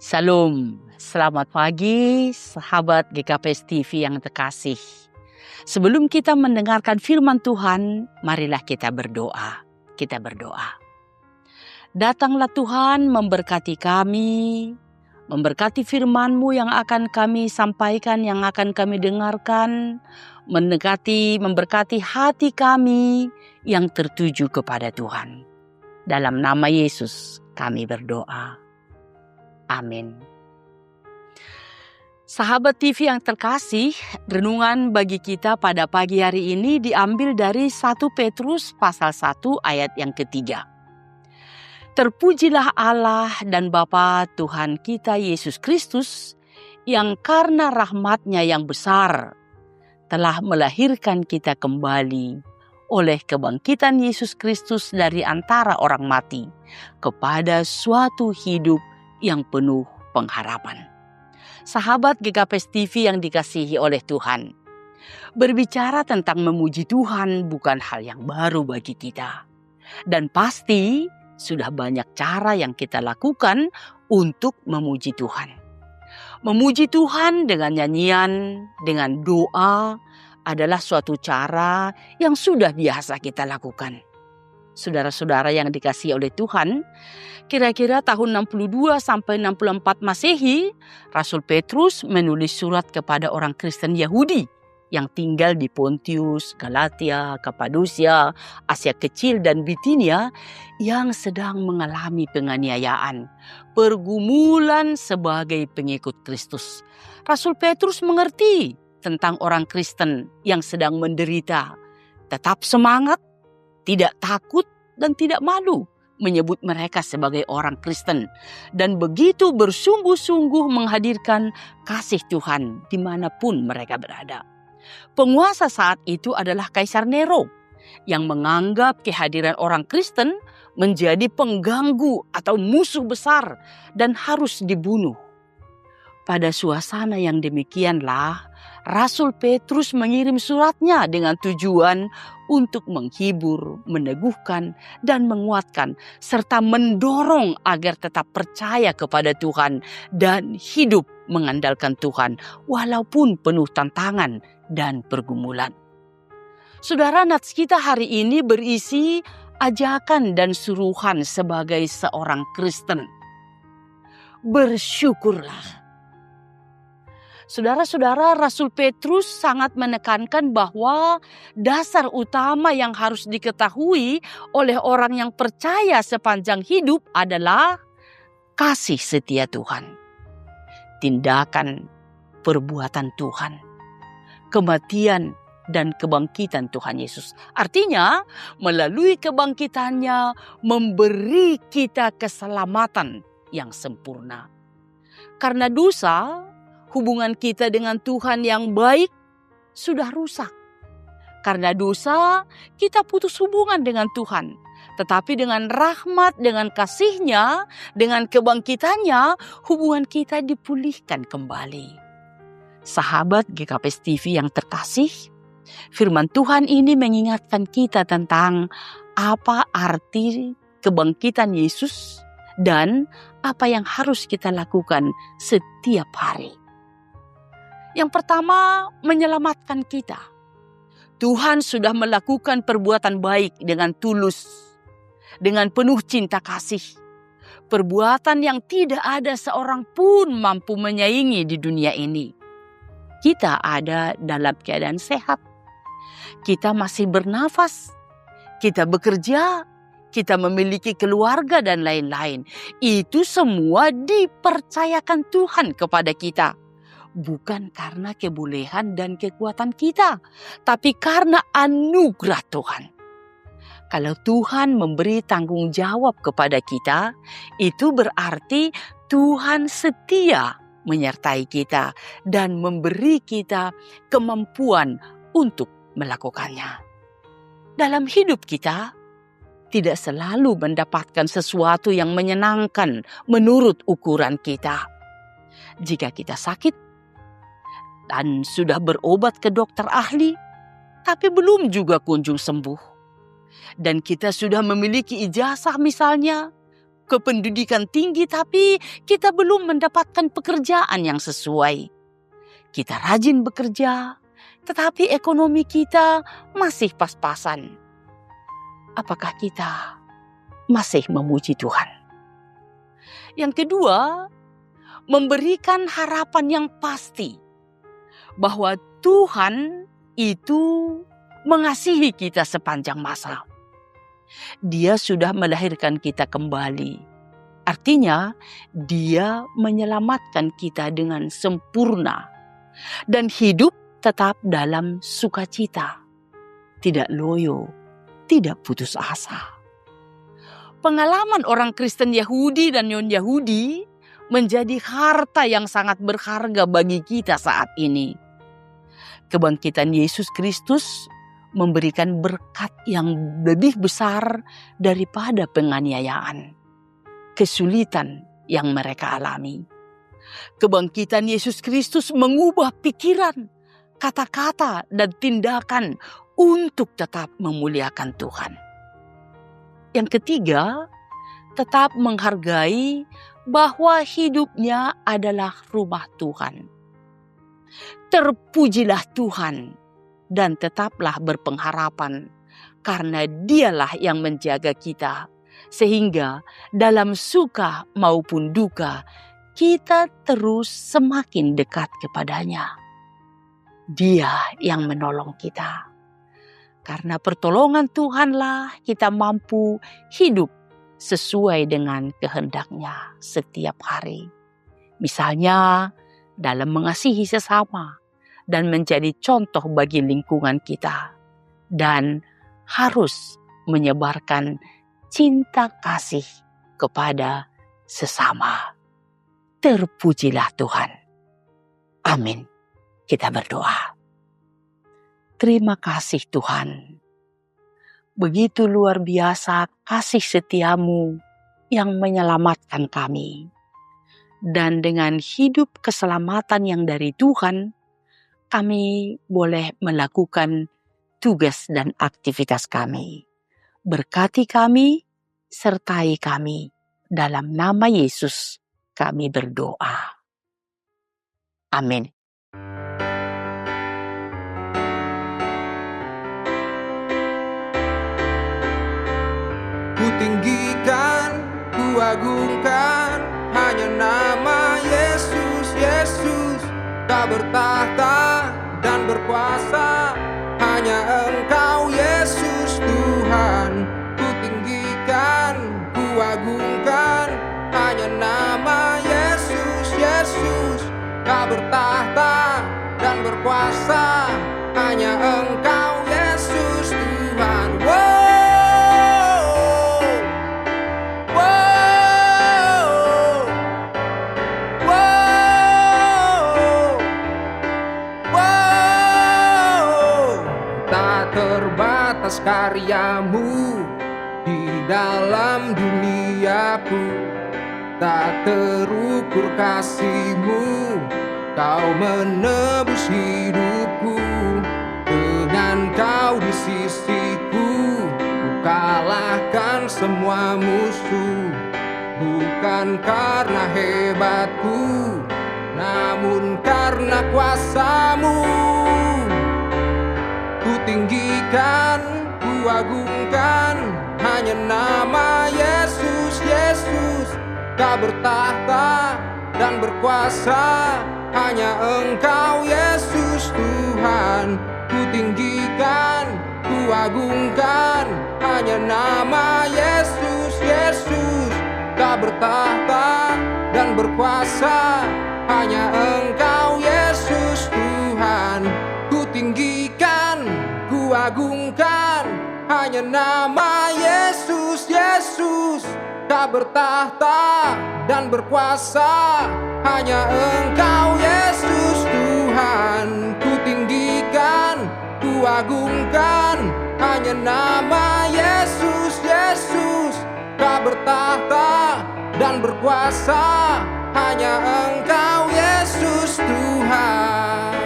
Salam, selamat pagi sahabat GKPS TV yang terkasih. Sebelum kita mendengarkan firman Tuhan, marilah kita berdoa. Kita berdoa. Datanglah Tuhan memberkati kami, memberkati firman-Mu yang akan kami sampaikan, yang akan kami dengarkan, memberkati hati kami yang tertuju kepada Tuhan. Dalam nama Yesus kami berdoa. Amin. Sahabat TV yang terkasih, renungan bagi kita pada pagi hari ini diambil dari 1 Petrus pasal 1 ayat yang ketiga. Terpujilah Allah dan Bapa Tuhan kita Yesus Kristus yang karena rahmat-Nya yang besar telah melahirkan kita kembali oleh kebangkitan Yesus Kristus dari antara orang mati kepada suatu hidup yang penuh pengharapan. Sahabat GKPS TV yang dikasihi oleh Tuhan, berbicara tentang memuji Tuhan bukan hal yang baru bagi kita. Dan pasti sudah banyak cara yang kita lakukan untuk memuji Tuhan. Memuji Tuhan dengan nyanyian, dengan doa adalah suatu cara yang sudah biasa kita lakukan. Saudara-saudara yang dikasihi oleh Tuhan, kira-kira tahun 62 sampai 64 Masehi, Rasul Petrus menulis surat kepada orang Kristen Yahudi yang tinggal di Pontius, Galatia, Kapadosia, Asia Kecil dan Bitinia yang sedang mengalami penganiayaan, pergumulan sebagai pengikut Kristus. Rasul Petrus mengerti tentang orang Kristen yang sedang menderita, tetap semangat, tidak takut dan tidak malu menyebut mereka sebagai orang Kristen. Dan begitu bersungguh-sungguh menghadirkan kasih Tuhan dimanapun mereka berada. Penguasa saat itu adalah Kaisar Nero yang menganggap kehadiran orang Kristen menjadi pengganggu atau musuh besar dan harus dibunuh. Pada suasana yang demikianlah, Rasul Petrus mengirim suratnya dengan tujuan untuk menghibur, meneguhkan, dan menguatkan, serta mendorong agar tetap percaya kepada Tuhan dan hidup mengandalkan Tuhan, walaupun penuh tantangan dan pergumulan. Saudara, nats kita hari ini berisi ajakan dan suruhan sebagai seorang Kristen. Bersyukurlah. Saudara-saudara, Rasul Petrus sangat menekankan bahwa dasar utama yang harus diketahui oleh orang yang percaya sepanjang hidup adalah kasih setia Tuhan, tindakan perbuatan Tuhan, kematian dan kebangkitan Tuhan Yesus. Artinya, melalui kebangkitannya memberi kita keselamatan yang sempurna. Karena dosa, hubungan kita dengan Tuhan yang baik sudah rusak. Karena dosa, kita putus hubungan dengan Tuhan. Tetapi dengan rahmat, dengan kasih-Nya, dengan kebangkitannya, hubungan kita dipulihkan kembali. Sahabat GKPS TV yang terkasih, firman Tuhan ini mengingatkan kita tentang apa arti kebangkitan Yesus dan apa yang harus kita lakukan setiap hari. Yang pertama, menyelamatkan kita. Tuhan sudah melakukan perbuatan baik dengan tulus, dengan penuh cinta kasih. Perbuatan yang tidak ada seorang pun mampu menyaingi di dunia ini. Kita ada dalam keadaan sehat. Kita masih bernafas. Kita bekerja. Kita memiliki keluarga dan lain-lain. Itu semua dipercayakan Tuhan kepada kita. Bukan karena kebolehan dan kekuatan kita, tapi karena anugerah Tuhan. Kalau Tuhan memberi tanggung jawab kepada kita, itu berarti Tuhan setia menyertai kita dan memberi kita kemampuan untuk melakukannya. Dalam hidup kita, tidak selalu mendapatkan sesuatu yang menyenangkan menurut ukuran kita. Jika kita sakit, dan sudah berobat ke dokter ahli, tapi belum juga kunjung sembuh. Dan kita sudah memiliki ijazah misalnya, kependidikan tinggi tapi kita belum mendapatkan pekerjaan yang sesuai. Kita rajin bekerja, tetapi ekonomi kita masih pas-pasan. Apakah kita masih memuji Tuhan? Yang kedua, memberikan harapan yang pasti bahwa Tuhan itu mengasihi kita sepanjang masa. Dia sudah melahirkan kita kembali. Artinya, Dia menyelamatkan kita dengan sempurna dan hidup tetap dalam sukacita, tidak loyo, tidak putus asa. Pengalaman orang Kristen Yahudi dan non-Yahudi menjadi harta yang sangat berharga bagi kita saat ini. Kebangkitan Yesus Kristus memberikan berkat yang lebih besar daripada penganiayaan, kesulitan yang mereka alami. Kebangkitan Yesus Kristus mengubah pikiran, kata-kata, dan tindakan untuk tetap memuliakan Tuhan. Yang ketiga, tetap menghargai bahwa hidupnya adalah rumah Tuhan. Terpujilah Tuhan dan tetaplah berpengharapan karena Dialah yang menjaga kita, sehingga dalam suka maupun duka kita terus semakin dekat kepadanya. Dia yang menolong kita. Karena pertolongan Tuhanlah kita mampu hidup sesuai dengan kehendak-Nya setiap hari. Misalnya dalam mengasihi sesama dan menjadi contoh bagi lingkungan kita. Dan harus menyebarkan cinta kasih kepada sesama. Terpujilah Tuhan. Amin. Kita berdoa. Terima kasih Tuhan. Begitu luar biasa kasih setiamu yang menyelamatkan kami. Dan dengan hidup keselamatan yang dari Tuhan, kami boleh melakukan tugas dan aktivitas kami. Berkati kami, sertai kami. Dalam nama Yesus kami berdoa. Amin. Ku tinggikan, ku agungkan, hanya nama Yesus, Yesus. Tak bertahta dan berkuasa, hanya Engkau Yesus Tuhan. Ku tinggikan, ku agungkan, hanya nama Yesus, Yesus. Tak bertahta dan berkuasa, hanya Engkau Yesus Tuhan. Terbatas karyamu di dalam duniaku, tak terukur kasihmu, kau menebus hidupku. Dengan kau di sisiku, ku kalahkan semua musuh. Bukan karena hebatku, namun karena kuasamu. Ku tinggikan, ku agungkan, hanya nama Yesus, Yesus. Tak bertahta dan berkuasa, hanya Engkau Yesus Tuhan. Ku tinggikan, ku agungkan, hanya nama Yesus, Yesus. Tak bertahta dan berkuasa, hanya Engkau Yesus Tuhan. Ku tinggikan, ku agungkan, hanya nama Yesus, Yesus. Tak bertahta dan berkuasa, hanya Engkau Yesus Tuhan. Ku tinggikan, ku agungkan, hanya nama Yesus, Yesus. Tak bertahta dan berkuasa, hanya Engkau Yesus Tuhan.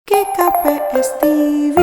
GKPS TV